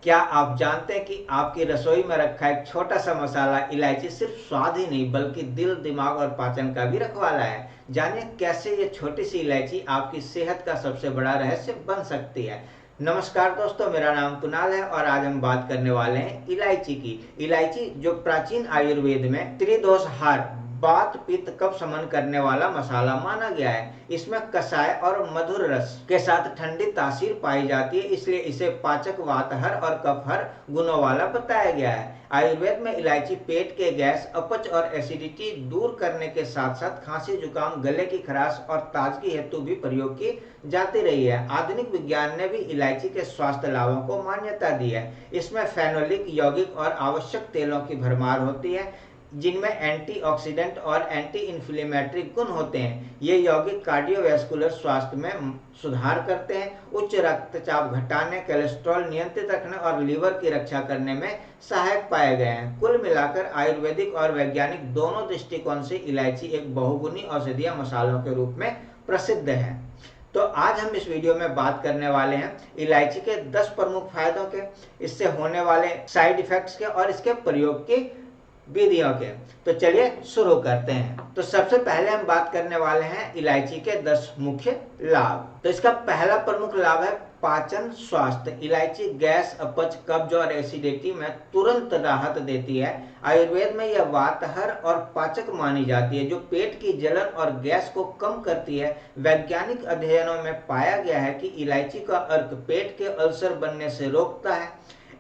क्या आप जानते हैं कि आपकी रसोई में रखा एक छोटा सा मसाला इलायची सिर्फ स्वाद ही नहीं बल्कि दिल, दिमाग और पाचन का भी रखवाला है। जानिए कैसे ये छोटी सी इलायची आपकी सेहत का सबसे बड़ा रहस्य बन सकती है। नमस्कार दोस्तों, मेरा नाम कुणाल है और आज हम बात करने वाले हैं इलायची की। इलायची जो प्राचीन आयुर्वेद में त्रिदोषहार, वात पित्त कफ शमन करने वाला मसाला माना गया है। इसमें कषाय और मधुर रस के साथ ठंडी तासीर पाई जाती है, इसलिए इसे पाचक, वातहर और कफहर गुणों वाला बताया गया है। आयुर्वेद में इलायची पेट के गैस, अपच और एसिडिटी दूर करने के साथ साथ खांसी, जुकाम, गले की खराश और ताजगी हेतु भी प्रयोग की जाती रही है। आधुनिक विज्ञान ने भी इलायची के स्वास्थ्य लाभों को मान्यता दी है। इसमें फेनोलिक, यौगिक और आवश्यक तेलों की भरमार होती है जिनमें एंटीऑक्सीडेंट और एंटी इन्फ्लेमेटरी गुण होते हैं। ये यौगिक कार्डियोवैस्कुलर स्वास्थ्य में सुधार करते हैं, उच्च रक्तचाप घटाने, कोलेस्ट्रॉल नियंत्रित रखने और लीवर की रक्षा करने में सहायक पाए गए हैं। कुल मिलाकर आयुर्वेदिक और वैज्ञानिक दोनों दृष्टिकोण से इलायची एक बहुगुणी औषधीय मसालों के रूप में प्रसिद्ध है। तो आज हम इस वीडियो में बात करने वाले हैं इलायची के 10 प्रमुख फायदों के, इससे होने वाले साइड इफेक्ट्स के और इसके प्रयोग की विधियों के। तो चलिए शुरू करते हैं। तो सबसे पहले हम बात करने वाले हैं इलायची के 10 मुख्य लाभ। तो इसका पहला प्रमुख लाभ है पाचन स्वास्थ्य। इलायची गैस, अपच, कब्ज और एसिडिटी में तुरंत राहत देती है। आयुर्वेद में यह वातहर और पाचक मानी जाती है जो पेट की जलन और गैस को कम करती है। वैज्ञानिक अध्ययनों में पाया गया है कि इलायची का अर्क पेट के अल्सर बनने से रोकता है।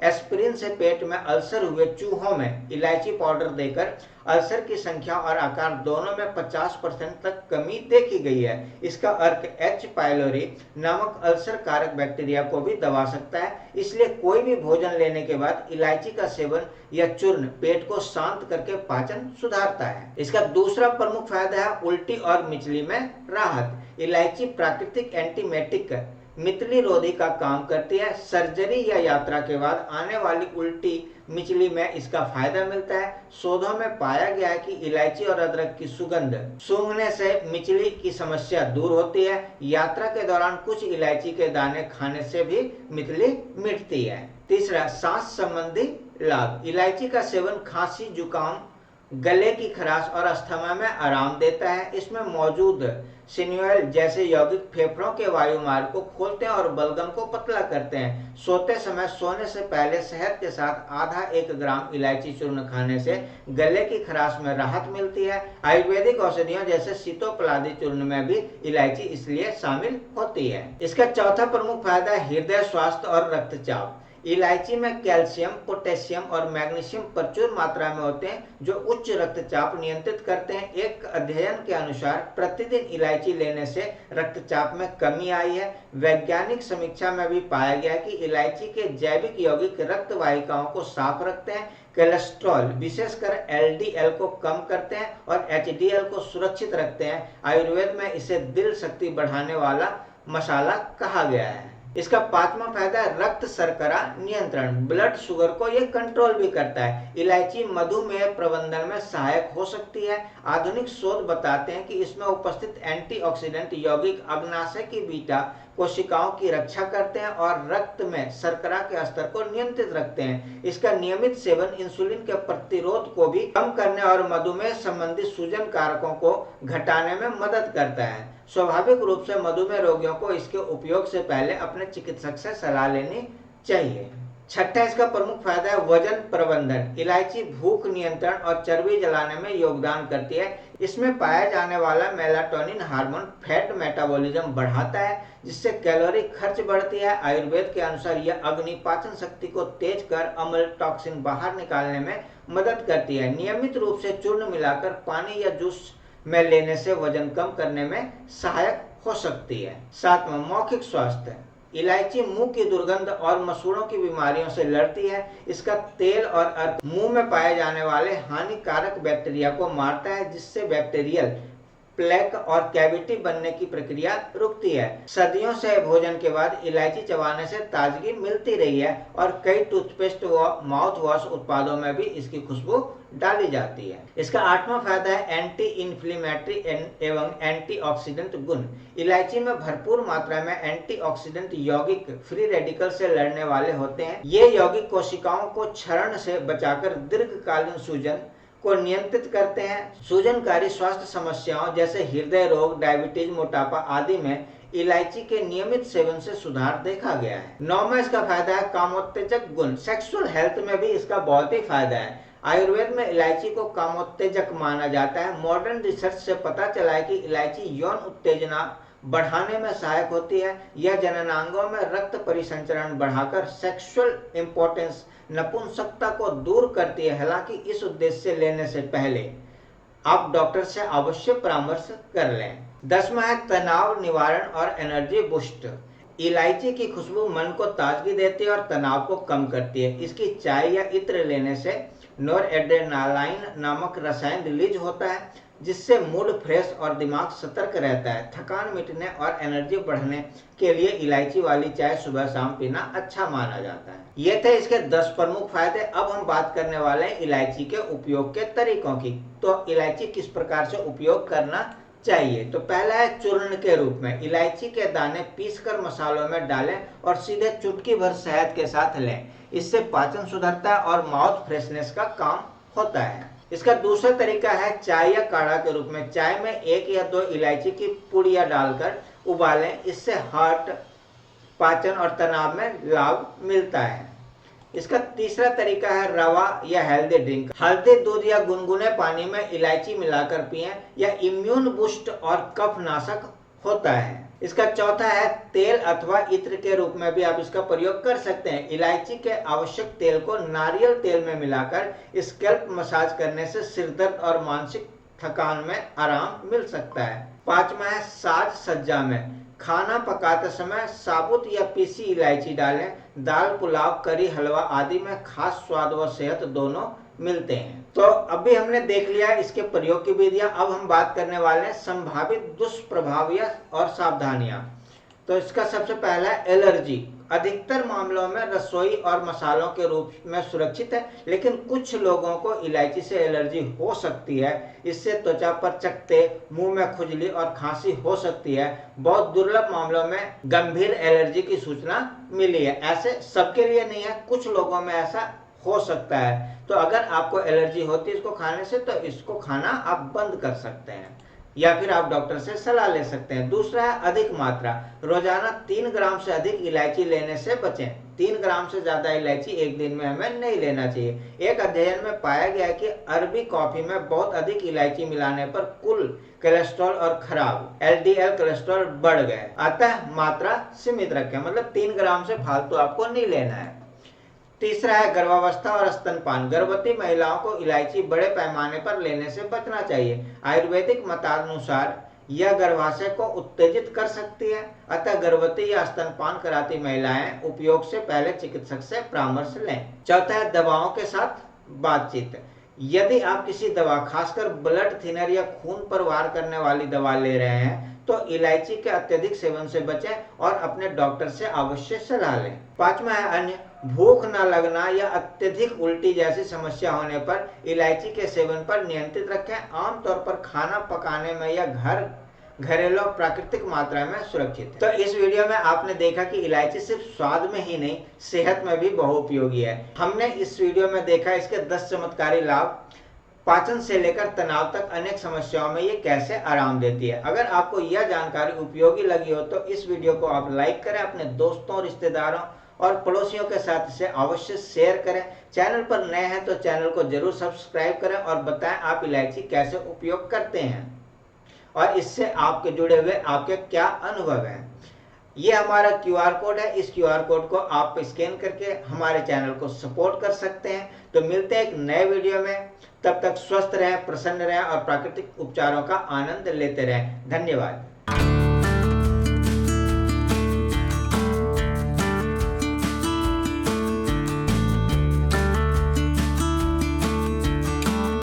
एस्पिरिन से पेट में अल्सर हुए चूहों में इलायची पाउडर देकर अल्सर की संख्या और आकार दोनों में 50% तक कमी देखी गई है। इसका अर्क एच पाइलोरी नामक अल्सर कारक बैक्टीरिया को भी दबा सकता है, इसलिए कोई भी भोजन लेने के बाद इलायची का सेवन या चूर्ण पेट को शांत करके पाचन सुधारता है। इसका दूसरा प्रमुख फायदा है उल्टी और मिचली में राहत। इलायची प्राकृतिक एंटीमेटिक मितली रोधी का काम करती है। सर्जरी या यात्रा के बाद आने वाली उल्टी मिचली में इसका फायदा मिलता है। शोधों में पाया गया है कि इलायची और अदरक की सुगंध सूंघने से मिचली की समस्या दूर होती है। यात्रा के दौरान कुछ इलायची के दाने खाने से भी मिचली मिटती है। तीसरा, सांस संबंधी लाभ। इलायची का सेवन खांसी, जुकाम, गले की खराश और अस्थमा में आराम देता है। इसमें मौजूद सिन्यूएल जैसे यौगिक फेफड़ों के वायुमार्ग को खोलते हैं और बलगम को पतला करते हैं। सोते समय सोने से पहले शहद के साथ आधा 1 ग्राम इलायची चूर्ण खाने से गले की खराश में राहत मिलती है। आयुर्वेदिक औषधियों जैसे सीतोपलादी चूर्ण में भी इलायची इसलिए शामिल होती है। इसका चौथा प्रमुख फायदा है हृदय स्वास्थ्य और रक्तचाप। इलायची में कैल्शियम, पोटेशियम और मैग्नीशियम प्रचुर मात्रा में होते हैं जो उच्च रक्तचाप नियंत्रित करते हैं। एक अध्ययन के अनुसार प्रतिदिन इलायची लेने से रक्तचाप में कमी आई है। वैज्ञानिक समीक्षा में भी पाया गया कि इलायची के जैविक यौगिक रक्त वाहिकाओं को साफ रखते हैं, कोलेस्ट्रॉल विशेषकर एलडीएल को कम करते हैं और एचडीएल को सुरक्षित रखते हैं। आयुर्वेद में इसे दिल शक्ति बढ़ाने वाला मसाला कहा गया है। इसका पांचवा फायदा है रक्त शर्करा नियंत्रण। ब्लड शुगर को यह कंट्रोल भी करता है। इलायची मधुमेह प्रबंधन में सहायक हो सकती है। आधुनिक शोध बताते हैं कि इसमें उपस्थित एंटीऑक्सीडेंट यौगिक अग्नाशय की बीटा कोशिकाओं की रक्षा करते हैं और रक्त में शर्करा के स्तर को नियंत्रित रखते हैं। इसका नियमित सेवन इंसुलिन के प्रतिरोध को भी कम करने और मधुमेह संबंधी सूजन कारकों को घटाने में मदद करता है। स्वाभाविक रूप से मधुमेह रोगियों को इसके उपयोग से पहले अपने चिकित्सक से सलाह लेनी चाहिए। छठा, इसका प्रमुख फायदा है वजन प्रबंधन। इलायची भूख नियंत्रण और चर्बी जलाने में योगदान करती है। इसमें पाया जाने वाला मेलाटोनिन हार्मोन फैट मेटाबॉलिज्म बढ़ाता है जिससे कैलोरी खर्च बढ़ती है। आयुर्वेद के अनुसार यह अग्नि पाचन शक्ति को तेज कर अम्ल टॉक्सिन बाहर निकालने में मदद करती है। नियमित रूप से चूर्ण मिलाकर पानी या जूस में लेने से वजन कम करने में सहायक हो सकती है। सातवां, मौखिक स्वास्थ्य। इलायची मुंह की दुर्गंध और मसूड़ों की बीमारियों से लड़ती है। इसका तेल और अर्क मुंह में पाए जाने वाले हानिकारक बैक्टीरिया को मारता है जिससे बैक्टीरियल प्लेक और कैविटी बनने की प्रक्रिया रुकती है। सदियों से भोजन के बाद इलायची चबाने से ताजगी मिलती रही है और कई टूथपेस्ट व माउथ वॉश उत्पादों में भी इसकी खुशबू डाली जाती है। इसका 8वां फायदा है एंटी इन्फ्लेमेटरी एवं एंटीऑक्सीडेंट गुण। इलायची में भरपूर मात्रा में एंटीऑक्सीडेंट यौगिक फ्री रेडिकल से लड़ने वाले होते हैं। ये यौगिक कोशिकाओं को क्षरण से बचाकर दीर्घकालीन सूजन को नियंत्रित करते हैं। सूजनकारी स्वास्थ्य समस्याओं जैसे हृदय रोग, डायबिटीज, मोटापा आदि में इलायची के नियमित सेवन से सुधार देखा गया है। 9वां इसका फायदा है कामोत्तेजक गुण। सेक्सुअल हेल्थ में भी इसका बहुत ही फायदा है। आयुर्वेद में इलायची को कामोत्तेजक माना जाता है। मॉडर्न रिसर्च से पता चला है कि इलायची यौन उत्तेजना बढ़ाने में सहायक होती है। यह जननांगों में रक्त परिसंचरण बढ़ाकर सेक्सुअल इंपॉर्टेंस, नपुंसकता को दूर करती है। हालांकि इस उद्देश्य लेने से पहले आप डॉक्टर से अवश्य परामर्श कर लें। 10वां है तनाव निवारण और एनर्जी बूस्ट। इलायची की खुशबू मन को ताजगी देती है और तनाव को कम करती है। इसकी चाय या इत्र लेने से नोरएड्रेनालाइन नामक रसायन रिलीज होता है, जिससे मूड फ्रेश और दिमाग सतर्क रहता है। थकान मिटने और एनर्जी बढ़ने के लिए इलायची वाली चाय सुबह शाम पीना अच्छा माना जाता है। ये थे इसके 10 प्रमुख फायदे। अब हम बात करने वाले हैं इलायची के उपयोग के तरीकों की। तो इलायची किस प्रकार से उपयोग करना चाहिए। तो पहला है चूर्ण के रूप में। इलायची के दाने पीसकर मसालों में डालें और सीधे चुटकी भर शहद के साथ लें। इससे पाचन सुधरता है और माउथ फ्रेशनेस का काम होता है। इसका दूसरा तरीका है चाय या काढ़ा के रूप में। चाय में 1 या 2 इलायची की पुड़िया डालकर उबालें। इससे हार्ट, पाचन और तनाव में लाभ मिलता है। इसका तीसरा तरीका है रवा या हेल्दी ड्रिंक। हल्दी दूध या गुनगुने पानी में इलायची मिलाकर पिएं। यह इम्यून बूस्ट और कफ नाशक होता है। इसका चौथा है तेल अथवा इत्र के रूप में भी आप इसका प्रयोग कर सकते हैं। इलायची के आवश्यक तेल को नारियल तेल में मिलाकर स्कैल्प मसाज करने से सिरदर्द और मानसिक थकान में आराम मिल सकता है। 5वां है साज सज्जा में। खाना पकाते समय साबुत या पीसी इलायची डालें। दाल, पुलाव, करी, हलवा आदि में खास स्वाद व सेहत दोनों मिलते हैं। तो अभी हमने देख लिया इसके प्रयोग की विधियां। अब हम बात करने वाले हैं संभावित दुष्प्रभाव और सावधानियां। तो इसका सबसे पहला है एलर्जी। अधिकतर मामलों में रसोई और मसालों के रूप में सुरक्षित है, लेकिन कुछ लोगों को इलायची से एलर्जी हो सकती है। इससे त्वचा पर चकत्ते, मुंह में खुजली और खांसी हो सकती है। बहुत दुर्लभ मामलों में गंभीर एलर्जी की सूचना मिली है। ऐसे सबके लिए नहीं है, कुछ लोगों में ऐसा हो सकता है। तो अगर आपको एलर्जी होती है इसको खाने से, तो इसको खाना आप बंद कर सकते हैं या फिर आप डॉक्टर से सलाह ले सकते हैं। दूसरा है अधिक मात्रा। रोजाना 3 ग्राम से अधिक इलायची लेने से बचें। 3 ग्राम से ज्यादा इलायची एक दिन में हमें नहीं लेना चाहिए। एक अध्ययन में पाया गया कि अरबी कॉफी में बहुत अधिक इलायची मिलाने पर कुल कोलेस्ट्रॉल और खराब LDL कोलेस्ट्रॉल बढ़ गए। अतः मात्रा सीमित रखें, मतलब 3 ग्राम से फालतू आपको नहीं लेना है। तीसरा है गर्भावस्था और स्तनपान। गर्भवती महिलाओं को इलायची बड़े पैमाने पर लेने से बचना चाहिए। आयुर्वेदिक मतानुसार यह गर्भाशय को उत्तेजित कर सकती है। अतः गर्भवती या स्तनपान कराती महिलाएं उपयोग से पहले चिकित्सक से परामर्श लें। चौथा है दवाओं के साथ बातचीत। यदि आप किसी दवा, खासकर ब्लड थिनर या खून पर वार करने वाली दवा ले रहे हैं, तो इलायची के अत्यधिक सेवन से बचें और अपने डॉक्टर से अवश्य सलाह लें। 5वां है अन्य। भूख न लगना या अत्यधिक उल्टी जैसी समस्या होने पर इलायची के सेवन पर नियंत्रित रखें। आमतौर पर खाना पकाने में या घरेलू प्राकृतिक मात्रा में सुरक्षित है। तो इस वीडियो में आपने देखा कि इलायची सिर्फ स्वाद में ही नहीं, सेहत में भी बहुउपयोगी है। हमने इस वीडियो में देखा इसके 10 चमत्कारी लाभ। पाचन से लेकर तनाव तक अनेक समस्याओं में ये कैसे आराम देती है। अगर आपको यह जानकारी उपयोगी लगी हो तो इस वीडियो को आप लाइक करें, अपने दोस्तों, रिश्तेदारों और पड़ोसियों के साथ इसे अवश्य शेयर करें। चैनल पर नए हैं तो चैनल को जरूर सब्सक्राइब करें और बताएं आप इलायची कैसे उपयोग करते हैं और इससे आपके जुड़े हुए आपके क्या अनुभव हैं। ये हमारा QR कोड है। इस QR कोड को आप स्कैन करके हमारे चैनल को सपोर्ट कर सकते हैं। तो मिलते हैं एक नए वीडियो में। तब तक स्वस्थ रहें, प्रसन्न रहें और प्राकृतिक उपचारों का आनंद लेते रहें। धन्यवाद।